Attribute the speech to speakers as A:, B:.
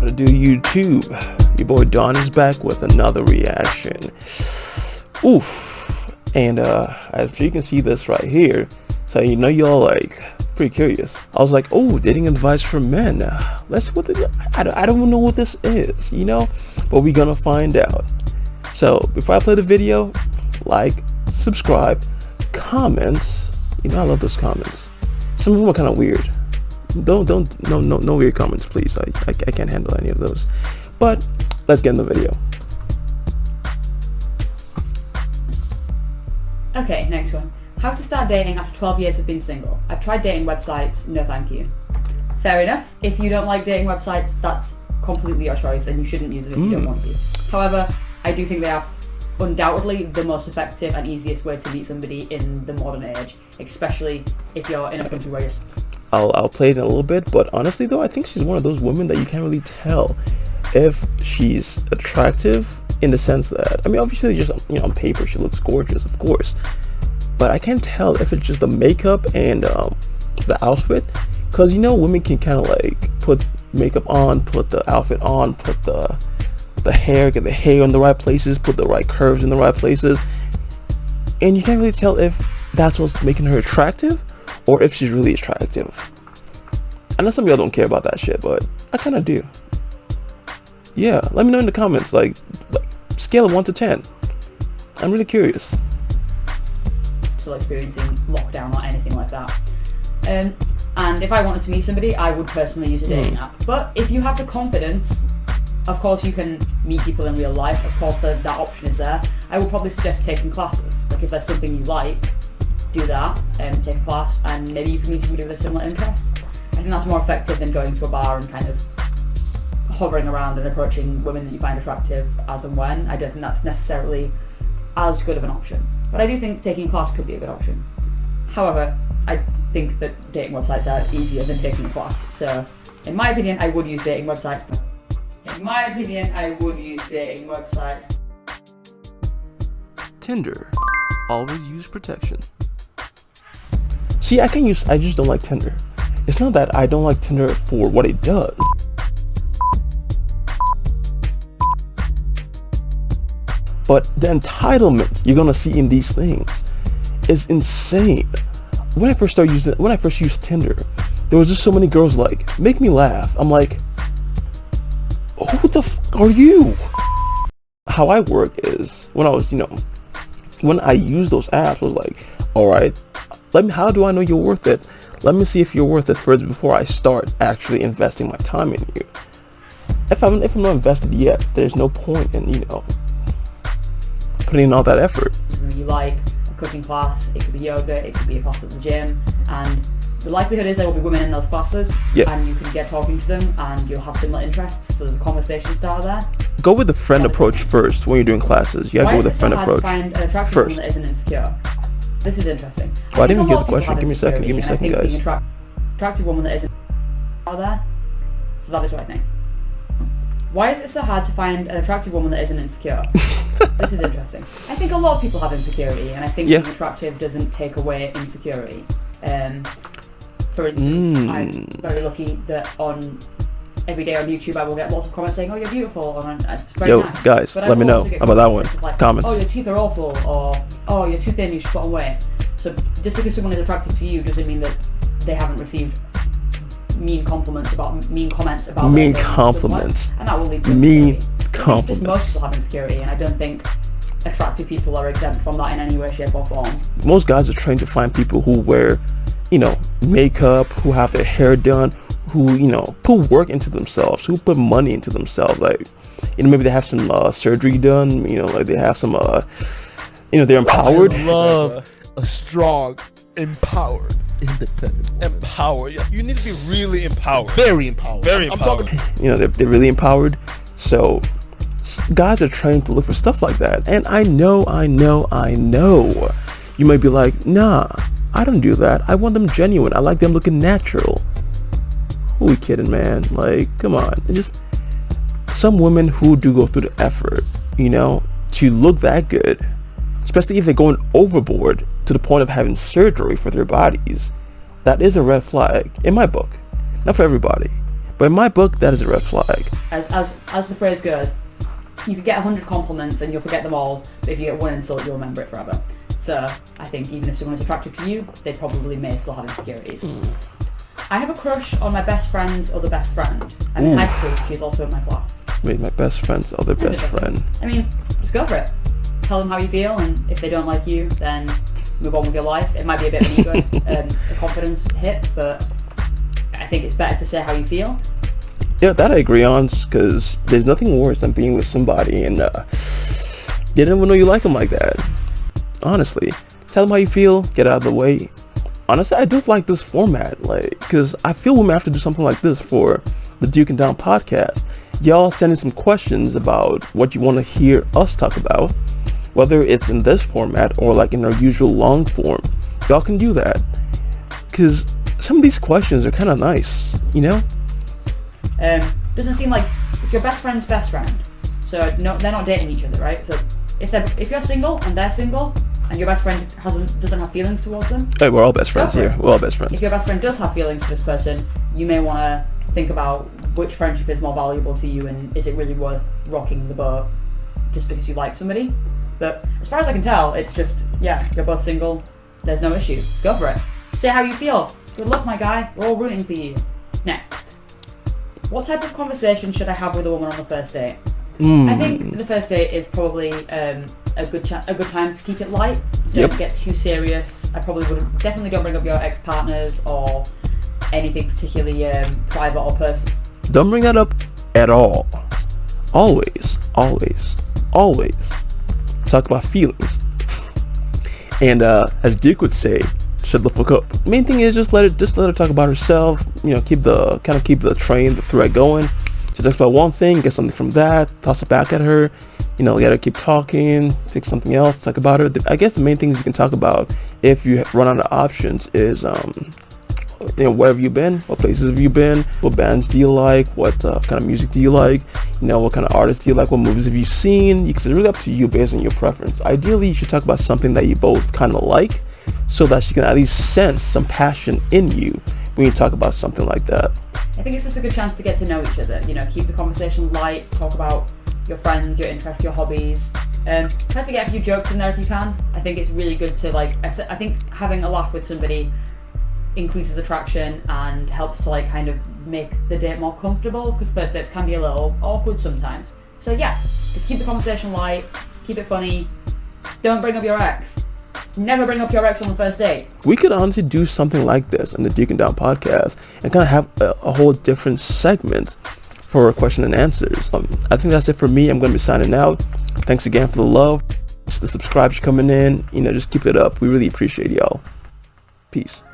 A: What to do, YouTube? Your boy Don is back with another reaction. Oof. And as you can see this right here, so you know y'all like pretty curious. I was like, oh, dating advice for men. Let's see what I don't know what this is, you know, but we're gonna find out. So before I play the video, like, subscribe, comments. You know I love those comments. Some of them are kind of weird. No weird comments, please. I can't handle any of those. But let's get in the video.
B: Okay, next one. How to start dating after 12 years of being single. I've tried dating websites, no thank you. Fair enough. If you don't like dating websites, that's completely your choice and you shouldn't use them if you don't want to. However, I do think they are undoubtedly the most effective and easiest way to meet somebody in the modern age, especially if you're in a country where you're...
A: I'll play it in a little bit, but honestly though, I think she's one of those women that you can't really tell if she's attractive, in the sense that, I mean, obviously just, you know, on paper she looks gorgeous, of course, but I can't tell if it's just the makeup and the outfit, because you know women can kind of like put makeup on, put the outfit on, put the hair, get the hair in the right places, put the right curves in the right places, and you can't really tell if that's what's making her attractive or if she's really attractive. I know some of y'all don't care about that shit, but I kind of do. Yeah, let me know in the comments, like scale of 1 to 10. I'm really curious.
B: Still experiencing lockdown or anything like that. And if I wanted to meet somebody, I would personally use a dating app. But if you have the confidence, of course you can meet people in real life. Of course that option is there. I would probably suggest taking classes. Like if there's something you like, do that and take a class, and maybe you can meet somebody with a similar interest. I think that's more effective than going to a bar and kind of hovering around and approaching women that you find attractive as and when. I don't think that's necessarily as good of an option, but I do think taking a class could be a good option. However, I think that dating websites are easier than taking a class, so in my opinion I would use dating websites.
A: Tinder. Always use protection. See, I just don't like Tinder. It's not that I don't like Tinder for what it does. But the entitlement you're gonna see in these things is insane. When I first used Tinder, there was just so many girls like, make me laugh. I'm like, who the f are you? How I work is, when I use those apps, I was like, all right, how do I know you're worth it? Let me see if you're worth it first before I start actually investing my time in you. If I'm not invested yet, there's no point in, you know, putting in all that effort.
B: You like a cooking class, it could be yoga, it could be a class at the gym, and the likelihood is there will be women in those classes, and you can get talking to them and you'll have similar interests, so there's a conversation starter there.
A: Go with the friend approach first when you're doing classes. You gotta go with the friend approach
B: find an attractive woman that isn't insecure? This is interesting.
A: Well, I didn't even hear the question. Give me a second, guys.
B: Being attractive woman that isn't out there. So that is what I think. Why is it so hard to find an attractive woman that isn't insecure? This is interesting. I think a lot of people have insecurity, and I think being attractive doesn't take away insecurity. For instance, I'm very lucky that every day on YouTube I will get lots of comments saying, oh, you're beautiful, and it's very nice.
A: Guys, let me know about that one.
B: Like,
A: Comments.
B: oh, your teeth are awful, or oh, you're too thin, you should put on weight. So just because someone is attractive to you doesn't mean that they haven't received mean comments about compliments, and that will lead to
A: mean compliments.
B: Most people have insecurity, and I don't think attractive people are exempt from that in any way, shape or form.
A: Most guys are trying to find people who wear, you know, makeup, who have their hair done, who, you know, put work into themselves, who put money into themselves. Like, you know, maybe they have some surgery done, you know, like they have some you know, they're empowered.
C: I love a strong, empowered, independent woman.
D: Empowered. Yeah, you need to be really empowered.
C: Very empowered.
D: Very empowered.
C: I'm talking,
A: you know, they're really empowered. So guys are trying to look for stuff like that. And I know. You might be like, nah, I don't do that. I want them genuine. I like them looking natural. Who are we kidding, man? Like, come on. Just some women who do go through the effort, you know, to look that good, especially if they're going overboard to the point of having surgery for their bodies. That is a red flag in my book. Not for everybody, But in my book, that is a red flag.
B: As the phrase goes, you could get 100 compliments and you'll forget them all, but if you get one insult, you'll remember it forever. So I think even if someone is attractive to you, they probably may still have insecurities. I have a crush on my best friend's other best friend. I'm in high school, she's also in my class.
A: Wait, my best friend's other best friend.
B: I mean, just go for it. Tell them how you feel, and if they don't like you, then move on with your life. It might be a bit of an ego, a confidence hit, but I think it's better to say how you feel.
A: Yeah, that I agree on, because there's nothing worse than being with somebody and you didn't even know you like them like that. Honestly, tell them how you feel, get out of the way. Honestly, I do like this format, because I feel we may have to do something like this for the Duke and Down podcast. Y'all send in some questions about what you want to hear us talk about, whether it's in this format or like in our usual long form. Y'all can do that, because some of these questions are kind of nice, you know?
B: Doesn't seem like it's your best friend's best friend, so no, they're not dating each other, right? So if you're single and they're single and your best friend doesn't have feelings towards them,
A: hey, we're all best friends here. We're all best friends.
B: If your best friend does have feelings for this person, you may want to think about which friendship is more valuable to you, and is it really worth rocking the boat just because you like somebody. But as far as I can tell, it's just, yeah, you're both single, there's no issue, go for it. Say how you feel. Good luck, my guy, we're all rooting for you. Next. What type of conversation should I have with a woman on the first date? I think the first date is probably a good time to keep it light. Don't get too serious. I probably definitely don't bring up your ex-partners or anything particularly private or personal.
A: Don't bring that up at all. Always talk about feelings. And as Duke would say, shut the fuck up. Main thing is just let her talk about herself. You know, keep the thread going. She talks about one thing, get something from that, toss it back at her. You know, let her keep talking, think something else, talk about her. I guess the main things you can talk about if you run out of options is, you know, where have you been? What places have you been? What bands do you like? What kind of music do you like? You know, what kind of artists do you like? What movies have you seen? It's really up to you based on your preference. Ideally, you should talk about something that you both kind of like, so that she can at least sense some passion in you when you talk about something like that.
B: I think it's just a good chance to get to know each other. You know, keep the conversation light, talk about your friends, your interests, your hobbies. Try to get a few jokes in there if you can. I think it's really good to I think having a laugh with somebody increases attraction and helps to kind of make the date more comfortable, because first dates can be a little awkward sometimes. So yeah, just keep the conversation light, keep it funny. Don't bring up your ex. Never bring up your ex on the first date.
A: We could honestly do something like this in the Duke and Down podcast and kind of have a whole different segment for question and answers. I think that's it for me. I'm going to be signing out. Thanks again for the love. The subscribers coming in. You know, just keep it up. We really appreciate y'all. Peace.